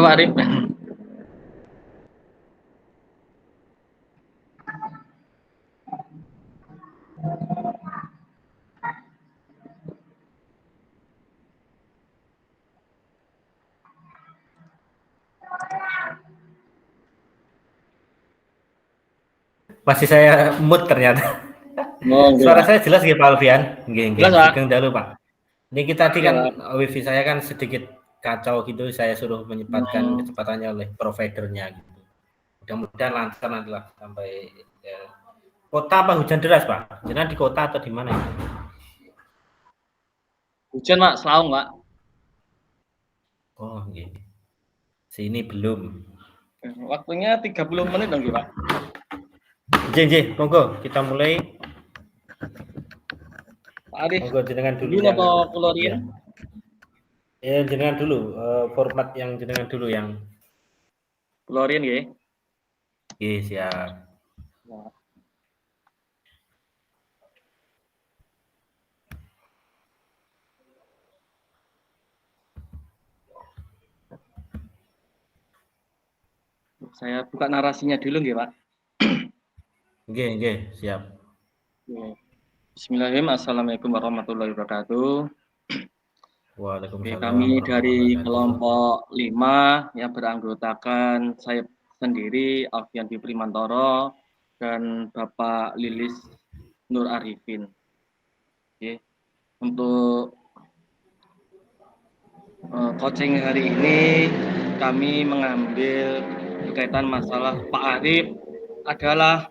Pak Arif. Masih saya mood ternyata. Suara saya jelas nggih Pak Alfian? Nggih, Jelas, Pak. sugeng dalu Pak. Niki tadi Iya, kan Pak. wifi saya kan sedikit kacau gitu, saya suruh menyempatkan kecepatannya oleh providernya gitu. Mudah-mudahan lancar nanti lah sampai ya. Kota apa hujan deras Pak? Jenengan di kota atau di mana? Hujan, Pak, Selaung, Pak. Oh, nggih. Sini belum. Waktunya 30 menit dong, Pak. Nggih, monggo kita mulai. Pak Arif. Monggo jenengan dulu Dulu yang apa Kulorian? Ya, jenengan dulu format yang jenengan dulu yang Kulorian nggih. Nggih, siap. Nah. Saya buka narasinya dulu nggih, Pak. Nggih, siap. Bismillahirrahmanirrahim. Assalamualaikum warahmatullahi wabarakatuh. Waalaikumsalam. Kami dari kelompok 5 yang beranggotakan saya sendiri, Alfian Biprimantoro, dan Bapak Lilis Nur Arifin. Oke. Untuk coaching hari ini kami mengambil berkaitan masalah Pak Arif adalah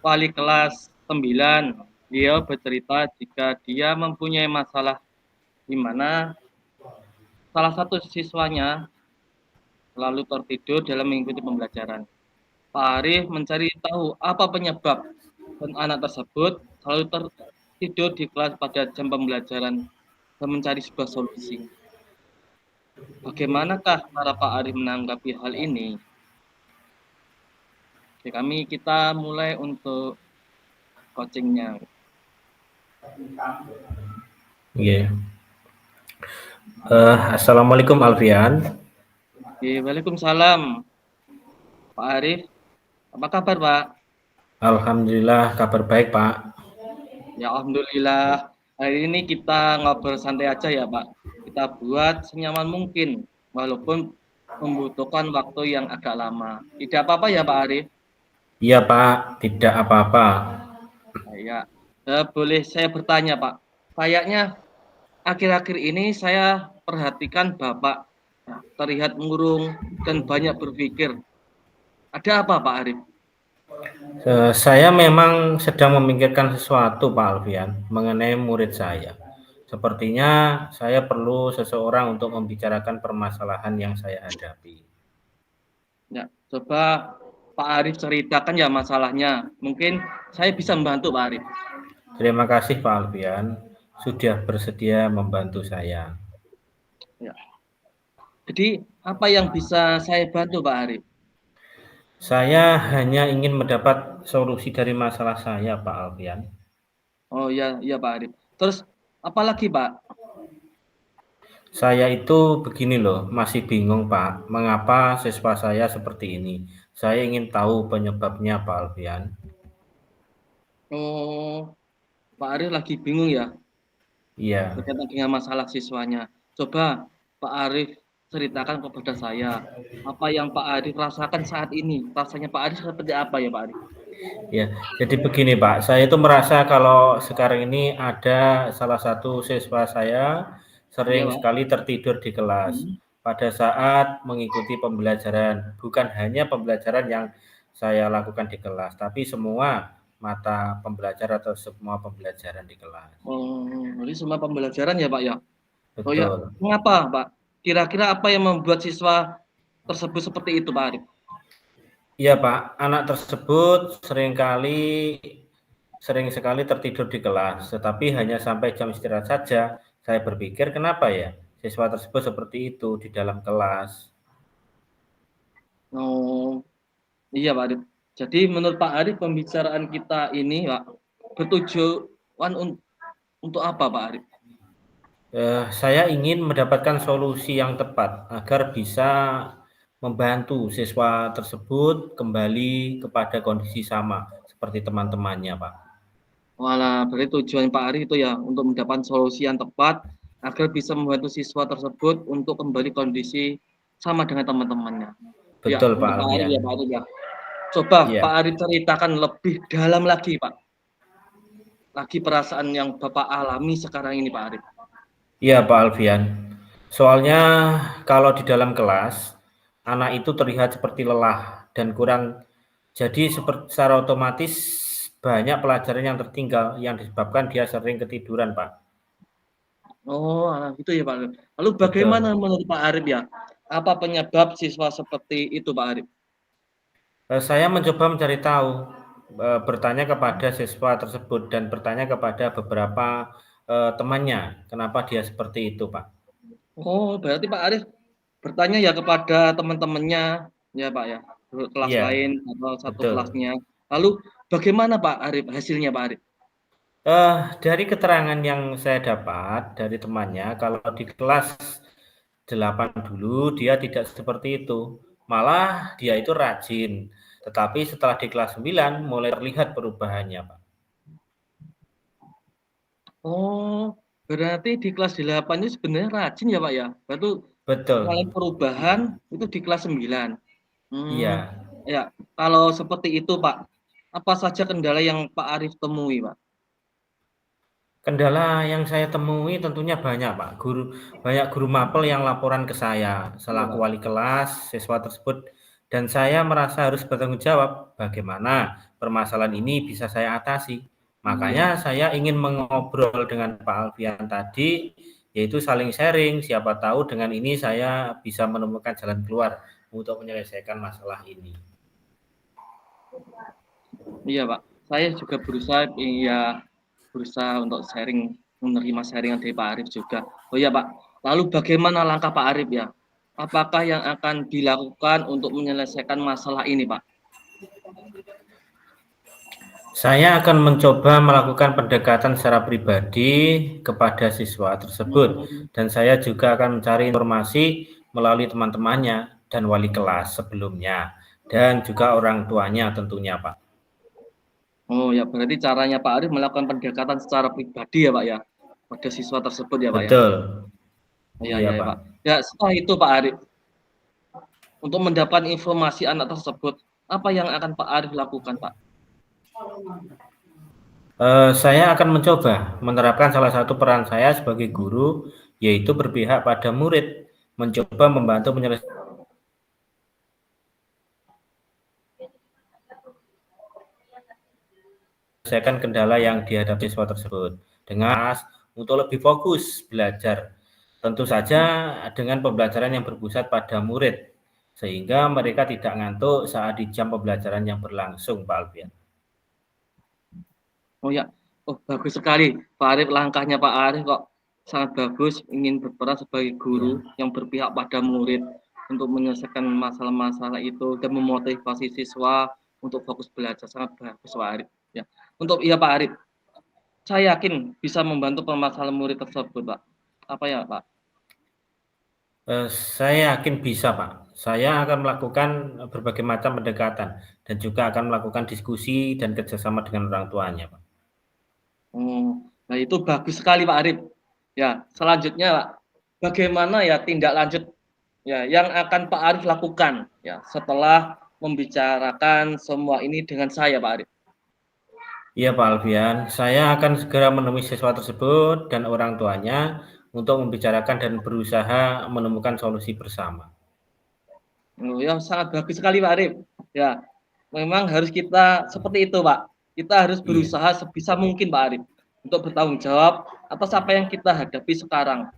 wali kelas 9. Beliau bercerita jika dia mempunyai masalah di mana salah satu siswanya selalu tertidur dalam mengikuti pembelajaran. Pak Arif mencari tahu apa penyebab dan anak tersebut selalu tertidur di kelas pada jam pembelajaran dan mencari sebuah solusi. Bagaimanakah cara Pak Arif menanggapi hal ini? Oke, kita mulai untuk coachingnya. Yeah. Assalamualaikum Alfian. Waalaikumsalam Pak Arif. Apa kabar Pak? Alhamdulillah kabar baik Pak. Ya alhamdulillah. Hari ini kita ngobrol santai aja ya Pak. Kita buat senyaman mungkin walaupun membutuhkan waktu yang agak lama. Tidak apa-apa ya Pak Arif? Iya Pak, tidak apa-apa. Ya, boleh saya bertanya Pak? Kayaknya akhir-akhir ini saya perhatikan Bapak terlihat murung dan banyak berpikir. Ada apa Pak Arif? Saya memang sedang memikirkan sesuatu Pak Alfian mengenai murid saya. Sepertinya saya perlu seseorang untuk membicarakan permasalahan yang saya hadapi. Ya, coba Pak Arif ceritakan ya masalahnya. Mungkin saya bisa membantu Pak Arif. Terima kasih Pak Alfian sudah bersedia membantu saya. Ya. Jadi apa yang bisa saya bantu Pak Arif? Saya hanya ingin mendapat solusi dari masalah saya Pak Alfian. Oh iya Pak Arif. Terus apa lagi Pak? Saya itu begini loh, masih bingung Pak, mengapa siswa saya seperti ini. Saya ingin tahu penyebabnya Pak Alfian. Oh, Pak Arif lagi bingung ya? Iya. Berkaitan dengan masalah siswanya. Coba Pak Arif ceritakan kepada saya apa yang Pak Arif rasakan saat ini. Rasanya Pak Arif seperti apa ya Pak Arif? Ya, jadi begini Pak, saya itu merasa kalau sekarang ini ada salah satu siswa saya sering sekali tertidur di kelas pada saat mengikuti pembelajaran. Bukan hanya pembelajaran yang saya lakukan di kelas, tapi semua mata pembelajaran atau semua pembelajaran di kelas. Oh, jadi semua pembelajaran ya Pak ya? Betul. Oh ya, mengapa Pak? Kira-kira apa yang membuat siswa tersebut seperti itu Pak Arif? Iya Pak, anak tersebut sering sekali tertidur di kelas, tetapi hanya sampai jam istirahat saja. Saya berpikir kenapa ya siswa tersebut seperti itu di dalam kelas. Oh, iya Pak Arif. Jadi menurut Pak Arif pembicaraan kita ini Pak bertujuan untuk apa Pak Arif? Saya ingin mendapatkan solusi yang tepat agar bisa membantu siswa tersebut kembali kepada kondisi sama seperti teman-temannya, Pak. Walah, berarti tujuan Pak Ari itu ya untuk mendapatkan solusi yang tepat agar bisa membantu siswa tersebut untuk kembali kondisi sama dengan teman-temannya. Ya, Betul, Pak untuk Pak Ari Alfian. ya Pak Ari ya. Coba Iya. Pak Ari ceritakan lebih dalam lagi Pak. Lagi perasaan yang Bapak alami sekarang ini Pak Ari. Iya, Pak Alfian. Soalnya kalau di dalam kelas, anak itu terlihat seperti lelah dan kurang, jadi secara otomatis banyak pelajaran yang tertinggal yang disebabkan dia sering ketiduran, Pak. Oh, gitu ya Pak. Lalu bagaimana Betul. menurut Pak Arif ya? Apa penyebab siswa seperti itu Pak Arif? Saya mencoba mencari tahu, bertanya kepada siswa tersebut dan bertanya kepada beberapa temannya, kenapa dia seperti itu, Pak. Oh, berarti Pak Arif bertanya ya kepada teman-temannya ya Pak ya, kelas Iya, lain atau satu betul. kelasnya. Lalu bagaimana Pak Arif hasilnya Pak Arif? Dari keterangan yang saya dapat dari temannya, kalau di kelas 8 dulu dia tidak seperti itu, malah dia itu rajin. Tetapi setelah di kelas 9 mulai terlihat perubahannya, Pak. Oh, berarti di kelas 8 itu sebenarnya rajin ya Pak ya? Berarti mulai Betul, perubahan itu di kelas 9. iya. Ya. Kalau seperti itu Pak, apa saja kendala yang Pak Arif temui Pak? Kendala yang saya temui tentunya banyak, Pak. Banyak guru mapel yang laporan ke saya Iya selaku Pak. wali kelas siswa tersebut dan saya merasa harus bertanggung jawab bagaimana permasalahan ini bisa saya atasi. Makanya Iya. saya ingin mengobrol dengan Pak Alfian tadi, yaitu saling sharing. Siapa tahu dengan ini saya bisa menemukan jalan keluar untuk menyelesaikan masalah ini. Iya Pak. Saya juga berusaha untuk menerima sharingan dari Pak Arif juga. Oh iya Pak. Lalu bagaimana langkah Pak Arif ya? Apakah yang akan dilakukan untuk menyelesaikan masalah ini Pak? Saya akan mencoba melakukan pendekatan secara pribadi kepada siswa tersebut Hmm. dan saya juga akan mencari informasi melalui teman-temannya dan wali kelas sebelumnya dan juga orang tuanya tentunya, Pak. Oh ya, berarti caranya Pak Arif melakukan pendekatan secara pribadi ya Pak ya, pada siswa tersebut ya Pak ya. Betul. Iya Iya, iya ya, Pak. Pak. Ya setelah itu Pak Arif, untuk mendapatkan informasi anak tersebut, apa yang akan Pak Arif lakukan Pak? Saya akan mencoba menerapkan salah satu peran saya sebagai guru, yaitu berpihak pada murid, mencoba membantu menyelesaikan kendala yang dihadapi siswa tersebut dengan untuk lebih fokus belajar. Tentu saja dengan pembelajaran yang berpusat pada murid, sehingga mereka tidak ngantuk saat di jam pembelajaran yang berlangsung, Pak Alfian. Oh ya, oh bagus sekali Pak Arif, langkahnya Pak Arif kok sangat bagus, ingin berperan sebagai Ya, guru yang berpihak pada murid untuk menyelesaikan masalah-masalah itu dan memotivasi siswa untuk fokus belajar, sangat bagus Pak Arif. Ya, untuk iya Pak Arif, saya yakin bisa membantu permasalahan murid tersebut Pak. Apa ya Pak? saya yakin bisa, Pak. Saya akan melakukan berbagai macam pendekatan dan juga akan melakukan diskusi dan kerjasama dengan orang tuanya, Pak. Oh, nah itu bagus sekali Pak Arif. Ya, selanjutnya Pak, bagaimana ya tindak lanjut ya yang akan Pak Arif lakukan ya setelah membicarakan semua ini dengan saya Pak Arif? Iya, Pak Alfian, saya akan segera menemui siswa tersebut dan orang tuanya untuk membicarakan dan berusaha menemukan solusi bersama. Oh, ya sangat bagus sekali Pak Arif. Ya, memang harus kita seperti itu Pak. Kita harus Iya, berusaha sebisa mungkin Pak Arif untuk bertanggung jawab atas apa yang kita hadapi sekarang.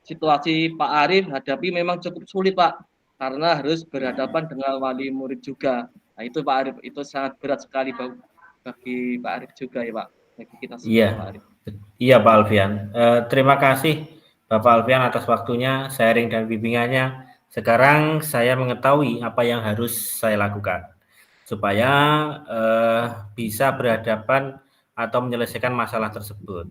Situasi Pak Arif hadapi memang cukup sulit Pak, karena harus berhadapan dengan wali murid juga. Nah itu Pak Arif, itu sangat berat sekali bagi Pak Arif juga ya Pak, bagi kita iya, semua Pak Arif. iya, Pak Alfian. Terima kasih Bapak Alfian atas waktunya, sharing dan bimbingannya. Sekarang saya mengetahui apa yang harus saya lakukan supaya bisa berhadapan atau menyelesaikan masalah tersebut.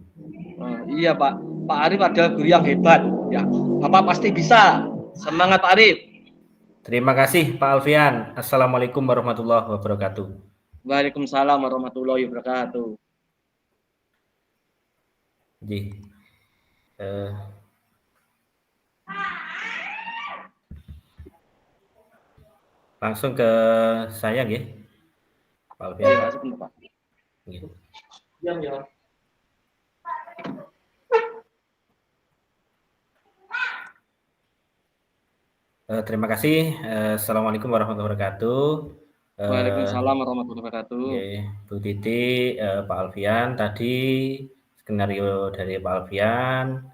Iya Pak, Pak Arif adalah guru yang hebat. Ya, Bapak pasti bisa. Semangat Pak Arif. Terima kasih Pak Alfian. Assalamualaikum warahmatullahi wabarakatuh. Waalaikumsalam warahmatullahi wabarakatuh. Jadi, langsung ke saya nggih, Pak Alfian. Ya, sebentar Pak. Ya. Terima kasih. Assalamualaikum warahmatullahi wabarakatuh. Waalaikumsalam warahmatullahi wabarakatuh. Bu Titi, Pak Alfian tadi skenario dari Pak Alfian.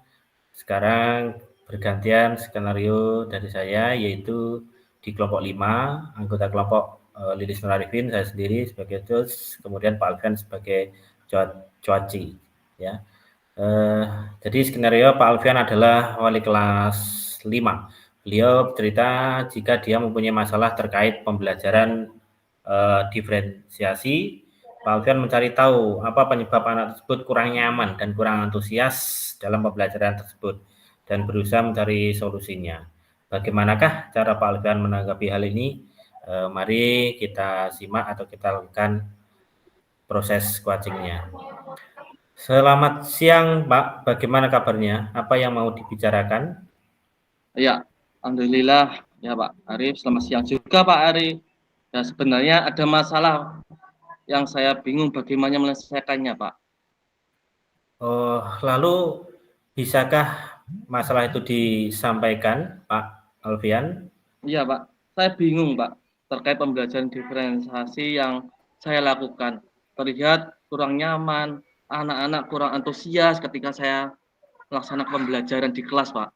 Sekarang bergantian skenario dari saya, yaitu di kelompok 5, anggota kelompok Lilis Nur Arifin, saya sendiri sebagai coach, kemudian Pak Alfian sebagai coaci. Ya. Jadi skenario Pak Alfian adalah wali kelas 5. Beliau bercerita jika dia mempunyai masalah terkait pembelajaran diferensiasi. Pak Alfian mencari tahu apa penyebab anak tersebut kurang nyaman dan kurang antusias dalam pembelajaran tersebut dan berusaha mencari solusinya. Bagaimanakah cara Pak Alfian menanggapi hal ini? Mari kita simak atau kita lakukan proses coachingnya. Selamat siang Pak, bagaimana kabarnya? Apa yang mau dibicarakan? Ya, alhamdulillah ya Pak Arif. Selamat siang juga Pak Arif. Ya, sebenarnya ada masalah yang saya bingung bagaimana menyelesaikannya Pak. Oh, lalu bisakah masalah itu disampaikan Pak Alfian? Iya Pak, saya bingung Pak terkait pembelajaran diferensiasi yang saya lakukan. Terlihat kurang nyaman, anak-anak kurang antusias ketika saya melaksanakan pembelajaran di kelas Pak.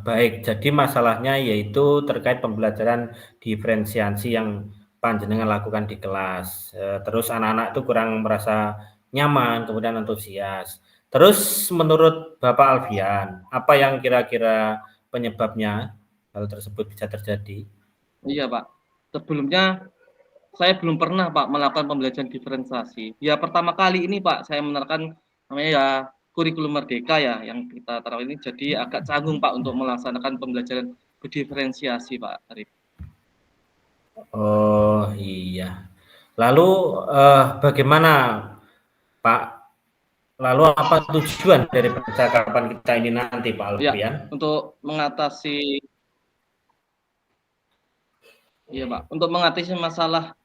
Baik, jadi masalahnya yaitu terkait pembelajaran diferensiasi yang panjenengan lakukan di kelas. Terus anak-anak itu kurang merasa nyaman, kemudian antusias. Terus menurut Bapak Alfian, apa yang kira-kira penyebabnya hal tersebut bisa terjadi? Iya Pak, sebelumnya saya belum pernah Pak melakukan pembelajaran diferensiasi. Ya pertama kali ini Pak saya menerapkan namanya ya kurikulum merdeka ya yang kita taruh ini, jadi agak canggung Pak untuk melaksanakan pembelajaran diferensiasi Pak Arif. Oh iya. Lalu bagaimana Pak? Lalu apa tujuan dari percakapan kita ini nanti Pak Ya, Alfian? untuk mengatasi masalah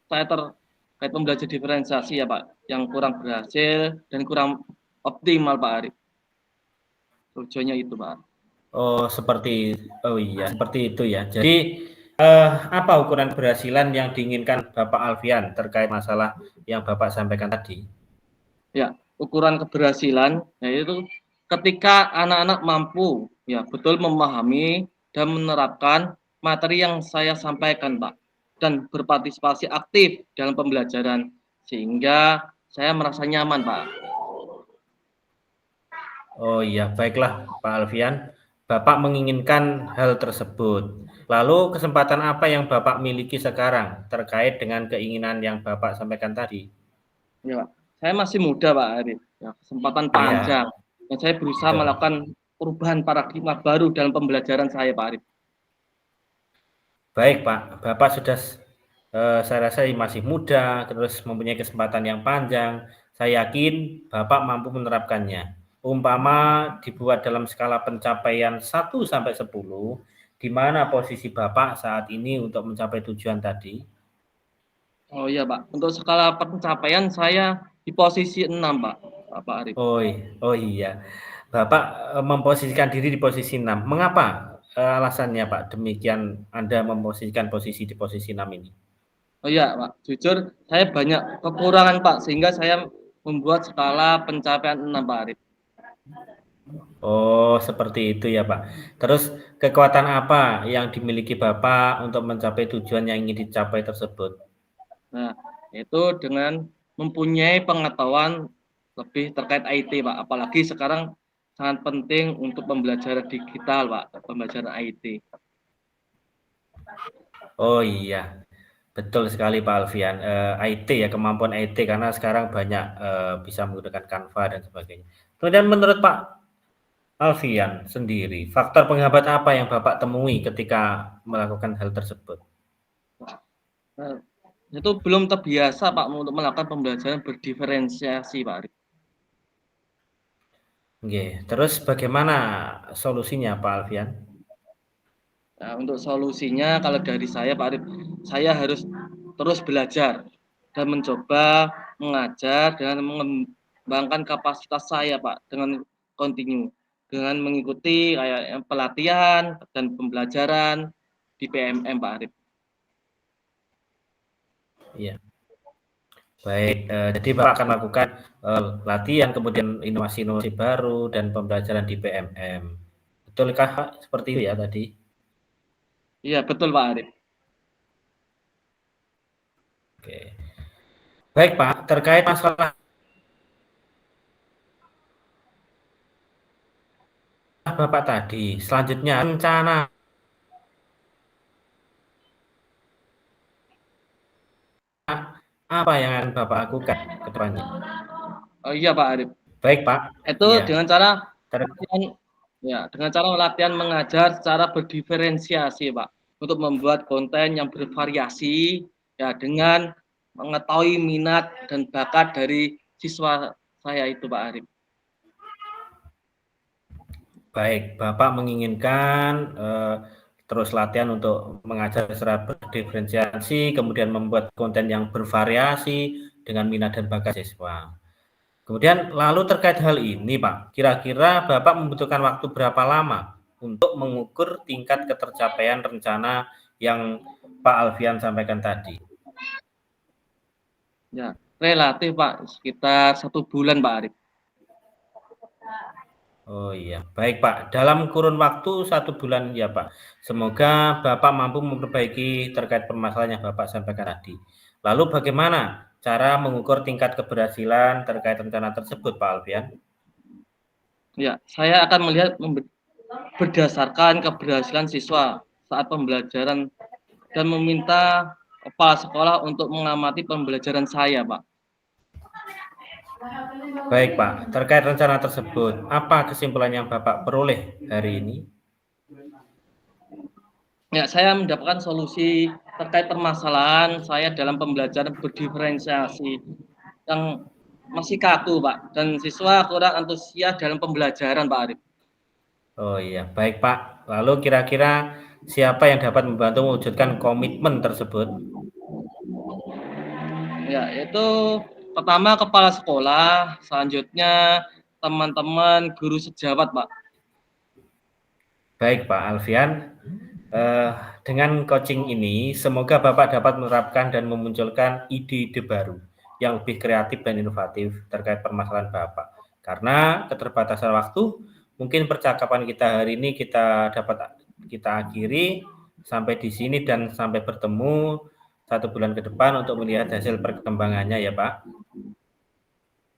saya terkait pembelajaran diferensiasi ya Pak, yang kurang berhasil dan kurang optimal Pak Arif. Tujuannya itu Pak. Oh iya seperti itu ya. Jadi apa ukuran keberhasilan yang diinginkan Bapak Alfian terkait masalah yang Bapak sampaikan tadi? Ya, ukuran keberhasilan yaitu ketika anak-anak mampu ya betul memahami dan menerapkan materi yang saya sampaikan Pak, dan berpartisipasi aktif dalam pembelajaran sehingga saya merasa nyaman Pak. Oh iya, baiklah Pak Alfian. Bapak menginginkan hal tersebut. Lalu kesempatan apa yang Bapak miliki sekarang terkait dengan keinginan yang Bapak sampaikan tadi? Ya Pak, saya masih muda Pak Arif, ya, kesempatan Iya, panjang dan saya berusaha betul. melakukan perubahan paradigma baru dalam pembelajaran saya Pak Arif. Baik Pak, Bapak sudah saya rasa masih muda, terus mempunyai kesempatan yang panjang. Saya yakin Bapak mampu menerapkannya. Umpama dibuat dalam skala pencapaian 1 sampai 10, di mana posisi Bapak saat ini untuk mencapai tujuan tadi? Oh iya Pak, untuk skala pencapaian saya di posisi 6 Pak Arif. Oh iya, Bapak memposisikan diri di posisi 6. Mengapa alasannya Pak demikian Anda memposisikan posisi di posisi 6 ini? Oh iya Pak, jujur saya banyak kekurangan Pak, sehingga saya membuat skala pencapaian 6 Pak Arif. Oh, seperti itu ya, Pak. Terus kekuatan apa yang dimiliki Bapak untuk mencapai tujuan yang ingin dicapai tersebut? Nah, itu dengan mempunyai pengetahuan lebih terkait IT Pak, apalagi sekarang sangat penting untuk pembelajaran digital Pak, pembelajaran IT. Oh iya, betul sekali Pak Alfian. IT ya, kemampuan IT karena sekarang banyak bisa menggunakan Canva dan sebagainya. Kemudian menurut Pak Alfian sendiri, faktor penghambat apa yang Bapak temui ketika melakukan hal tersebut? Nah, itu belum terbiasa Pak untuk melakukan pembelajaran berdiferensiasi Pak Arif. Oke, terus bagaimana solusinya Pak Alfian? Nah, untuk solusinya kalau dari saya Pak Arif, saya harus terus belajar dan mencoba mengajar dan mengembangkan kapasitas saya Pak dengan kontinu, dengan mengikuti kayak pelatihan dan pembelajaran di PMM Pak Arif. Iya. Baik, jadi Bapak akan melakukan latihan, kemudian inovasi-inovasi baru dan pembelajaran di PMM. Betulkah seperti itu ya tadi? Iya betul Pak Arif. Oke. Baik Pak, terkait masalah Bapak tadi, selanjutnya rencana apa yang akan Bapak lakukan ke depannya? Oh iya Pak Arif. Baik Pak, Itu iya. dengan cara latihan, ya dengan cara latihan mengajar secara berdiferensiasi Pak, untuk membuat konten yang bervariasi ya dengan mengetahui minat dan bakat dari siswa saya itu Pak Arif. Baik, Bapak menginginkan terus latihan untuk mengajar secara berdiferensiasi, kemudian membuat konten yang bervariasi dengan minat dan bakat siswa. Kemudian lalu terkait hal ini Pak, kira-kira Bapak membutuhkan waktu berapa lama untuk mengukur tingkat ketercapaian rencana yang Pak Alfian sampaikan tadi? Ya, relatif Pak, sekitar 1 bulan Pak Arif. Oh iya, baik Pak. Dalam kurun waktu 1 bulan ya Pak. Semoga Bapak mampu memperbaiki terkait permasalahan yang Bapak sampaikan tadi. Lalu bagaimana cara mengukur tingkat keberhasilan terkait rencana tersebut Pak Alfian? Ya, saya akan melihat berdasarkan keberhasilan siswa saat pembelajaran dan meminta kepala sekolah untuk mengamati pembelajaran saya, Pak. Baik Pak, terkait rencana tersebut, apa kesimpulan yang Bapak peroleh hari ini? Ya, saya mendapatkan solusi terkait permasalahan saya dalam pembelajaran berdiferensiasi yang masih kaku, Pak, dan siswa kurang antusias dalam pembelajaran, Pak Arif. Oh iya, baik Pak. Lalu kira-kira siapa yang dapat membantu mewujudkan komitmen tersebut? Ya, itu pertama kepala sekolah, selanjutnya teman-teman guru sejawat, Pak. Baik Pak Alfian, dengan coaching ini semoga Bapak dapat menerapkan dan memunculkan ide-ide baru yang lebih kreatif dan inovatif terkait permasalahan Bapak. Karena keterbatasan waktu, mungkin percakapan kita hari ini kita akhiri sampai di sini dan sampai bertemu 1 bulan ke depan untuk melihat hasil perkembangannya ya Pak.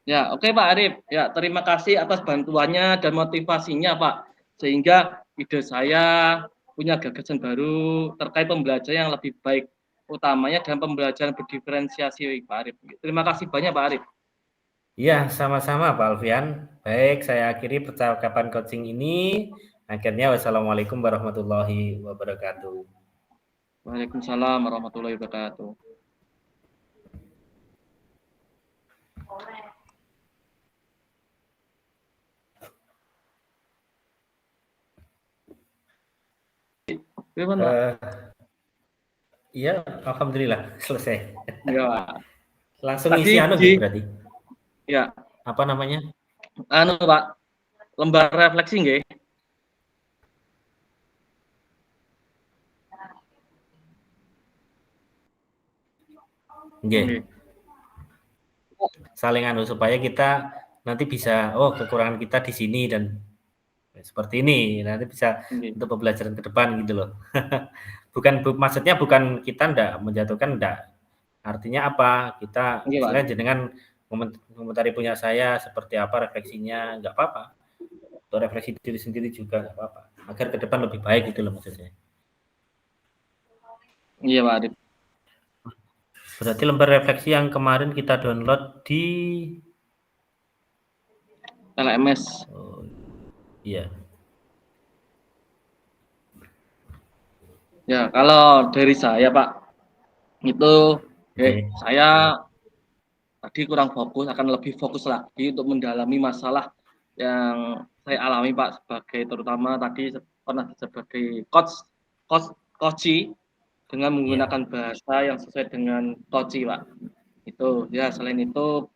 Ya, oke Pak Arif. Ya, terima kasih atas bantuannya dan motivasinya Pak. Sehingga ide saya punya gagasan baru terkait pembelajaran yang lebih baik. Utamanya dalam pembelajaran berdiferensiasi Pak Arif. Terima kasih banyak Pak Arif. Ya, sama-sama Pak Alfian. Baik, saya akhiri percakapan coaching ini. Akhirnya, wassalamualaikum warahmatullahi wabarakatuh. Waalaikumsalam warahmatullahi wabarakatuh. Iya, alhamdulillah selesai. Ya. Langsung Tadi isi anu gitu berarti. ya, Apa namanya? anu Pak, lembar refleksi nggih. Nggih. Saling anu supaya kita nanti bisa kekurangan kita di sini dan seperti ini. Nanti bisa untuk pembelajaran ke depan gitu loh. Maksudnya bukan kita ndak menjatuhkan ndak. Artinya apa? Kita istilahnya jenengan komentari punya saya seperti apa refleksinya, nggak apa-apa. Untuk refleksi diri sendiri juga nggak apa-apa. Agar ke depan lebih baik gitu loh maksudnya. Iya Pak Arif. Berarti lembar refleksi yang kemarin kita download di LMS. Oh, iya. Ya, kalau dari saya Pak, itu saya tadi kurang fokus, akan lebih fokus lagi untuk mendalami masalah yang saya alami Pak, sebagai terutama tadi pernah sebagai coach dengan Iya. menggunakan bahasa yang sesuai dengan coach Pak. Itu ya, selain itu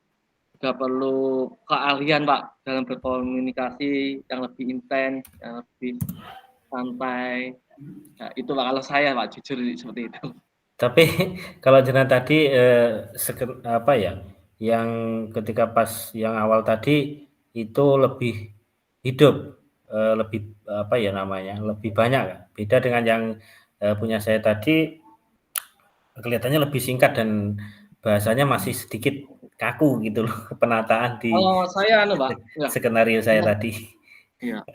juga perlu keahlian Pak dalam berkomunikasi yang lebih intens, yang lebih santai. Ya, itu Pak kalau saya Pak, jujur seperti itu. Tapi kalau jenengan tadi apa ya, yang ketika pas yang awal tadi itu lebih hidup, lebih apa ya namanya, lebih banyak kan? Beda dengan yang punya saya tadi kelihatannya lebih singkat dan bahasanya masih sedikit kaku gitu loh, penataan di Kalau saya Pak, enggak. skenario saya tadi. Iya.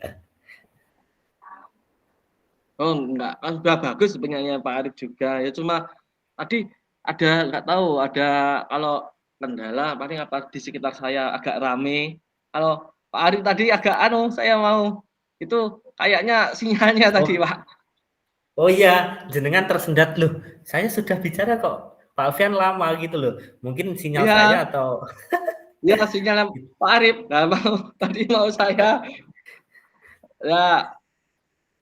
Oh enggak, kan sudah bagus penyanyi Pak Arif juga, ya cuma tadi ada nggak tahu, ada kalau kendala paling apa di sekitar saya agak rame. Kalau Pak Arif tadi agak saya mau itu kayaknya sinyalnya tadi Oh, Pak. oh iya, jenengan tersendat loh. Saya sudah bicara kok. Pak Alfian lama gitu loh. Mungkin sinyal Iya, saya atau iya sinyalnya Pak Arif. Nggak mau tadi mau saya ya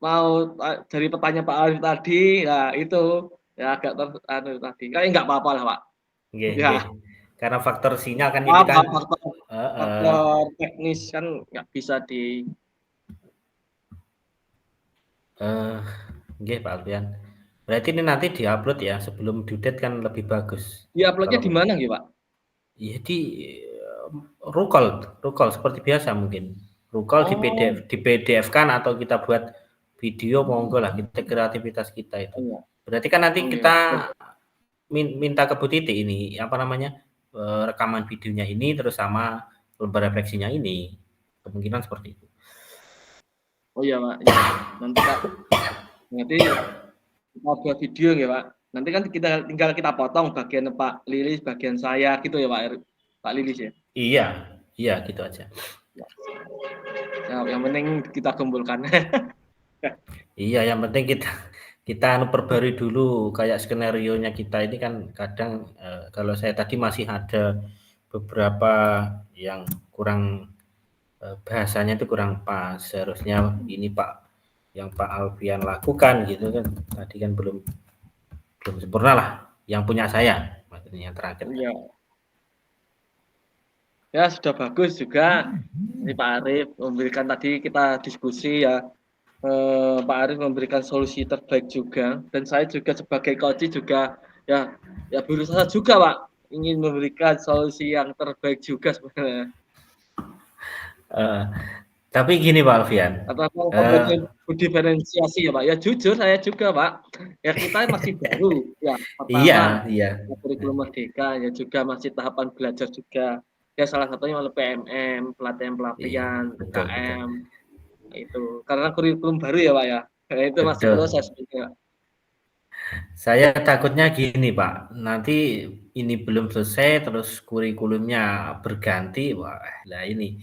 mau dari pertanyaan Pak Arif tadi, ya itu ya agak tadi. Kayak nggak apa-apa lah Pak. nggih, Ya. nggih. Karena faktor sinyal kan ini Apa kan faktor heeh. faktor teknis kan nggak bisa Eh, nggih Pak Alfian. Berarti ini nanti diupload ya sebelum due date kan lebih bagus. di-upload-nya Kalau di mana nggih, Pak? ya di Rukol, Rukol seperti biasa mungkin. Rukol Oh, di PDF kan atau kita buat video monggo lah kita kreativitas kita itu. iya. Berarti kan nanti Oke, kita oke. minta ke Bu Titi ini apa namanya rekaman videonya ini terus sama lembar refleksinya ini kemungkinan seperti itu. Oh iya, Pak, iya. Nanti Kak, nanti kita buat video nggih, Pak. Nanti kan tinggal kita potong bagian Pak Lilis, bagian saya gitu ya, Pak Lilis ya? Iya, iya gitu aja. Ya, yang penting kita kumpulkan. Iya, yang penting kita kita perbarui dulu kayak skenario-nya kita ini kan kadang kalau saya tadi masih ada beberapa yang kurang bahasanya itu kurang pas. Seharusnya ini Pak yang Pak Alfian lakukan gitu kan. Tadi kan belum sempurna lah yang punya saya maksudnya yang terakhir tadi. Iya. Ya, sudah bagus juga ini Pak Arif memberikan tadi kita diskusi ya. Pak Arif memberikan solusi terbaik juga dan saya juga sebagai coach juga ya berusaha juga Pak ingin memberikan solusi yang terbaik juga sebenarnya. Uh, tapi gini Pak Alfian, Atau uh, diferensiasi ya Pak. Ya jujur saya juga Pak. Ya kita masih baru ya iya pertama iya kurikulum merdeka ya juga masih tahapan belajar juga. Ya salah satunya oleh PMM, iya pelatihan-pelatihan, betul betul UKM itu. Karena kurikulum baru ya Pak ya. Ya itu masih betul. proses juga. Saya takutnya gini Pak, nanti ini belum selesai terus kurikulumnya berganti, wah lah ini.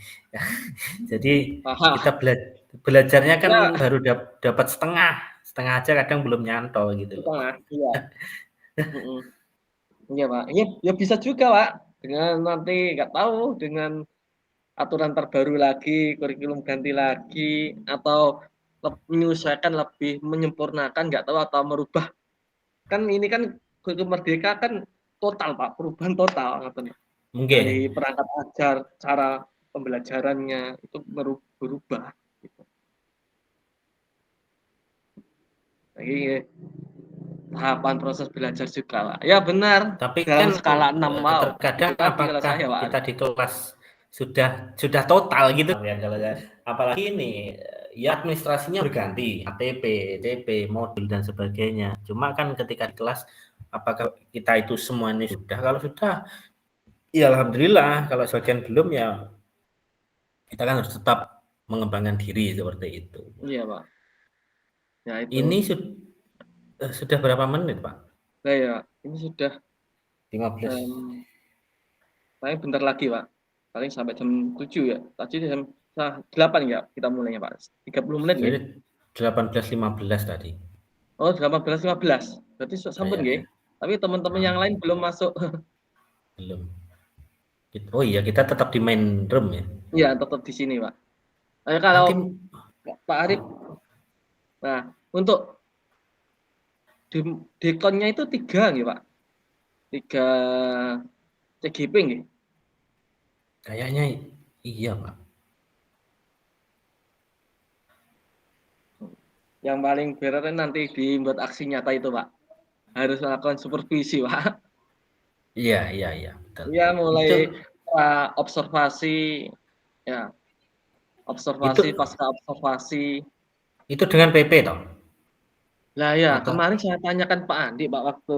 Jadi kita Paham. belajarnya kan Ya, baru dapat setengah, setengah aja kadang belum nyantol gitu loh. setengah, iya. Mhm. Iya, Pak. Iya, ya bisa juga, Pak. Dengan nanti nggak tahu dengan aturan terbaru lagi, kurikulum ganti lagi, atau menyesuaikan lebih menyempurnakan, nggak tahu atau merubah. Kan ini kan kurikulum merdeka kan total, Pak, perubahan total, ngoten. Dari Mungkin. perangkat ajar, cara pembelajarannya itu berubah. Gitu. Jadi tahapan proses belajar juga, Pak. Ya benar, Tapi dalam kan skala 6 wow, terkadang itu tadi kalau apakah saya, Pak. kita di kelas sudah total gitu ya kalau saya. Apalagi ini ya administrasinya berganti, ATP, TP, modul dan sebagainya. Cuma kan ketika di kelas apakah kita itu semuanya sudah? Kalau sudah, ya alhamdulillah. Kalau sebagian belum ya kita kan harus tetap mengembangkan diri seperti itu. Iya, Pak. Ya itu. Ini sudah berapa menit, Pak? Nah, ya, ini sudah 15. jam, saya bentar lagi, Pak. Paling sampai jam 7 ya. Tadi jam 8 ya kita mulainya, Pak. 30 menit nggih. Jadi 18.15 tadi. Oh, 18.15. Berarti sampun nggih. Kayaknya. Tapi teman-teman yang lain belum masuk. Belum. Oh iya, kita tetap di main room ya. Iya, tetap di sini, Pak. Kalau Pak Arif, nah untuk dekonnya itu 3 nggih, Pak? 3 CGP nggih? Kayaknya iya, Pak. Yang paling berat nanti dibuat aksi nyata itu, Pak. Harus melakukan supervisi, Pak. Iya, betul. Iya, mulai observasi, ya. Observasi, pasca observasi. Itu dengan PP toh? Lah ya, kemarin saya tanyakan Pak Andi, Pak, waktu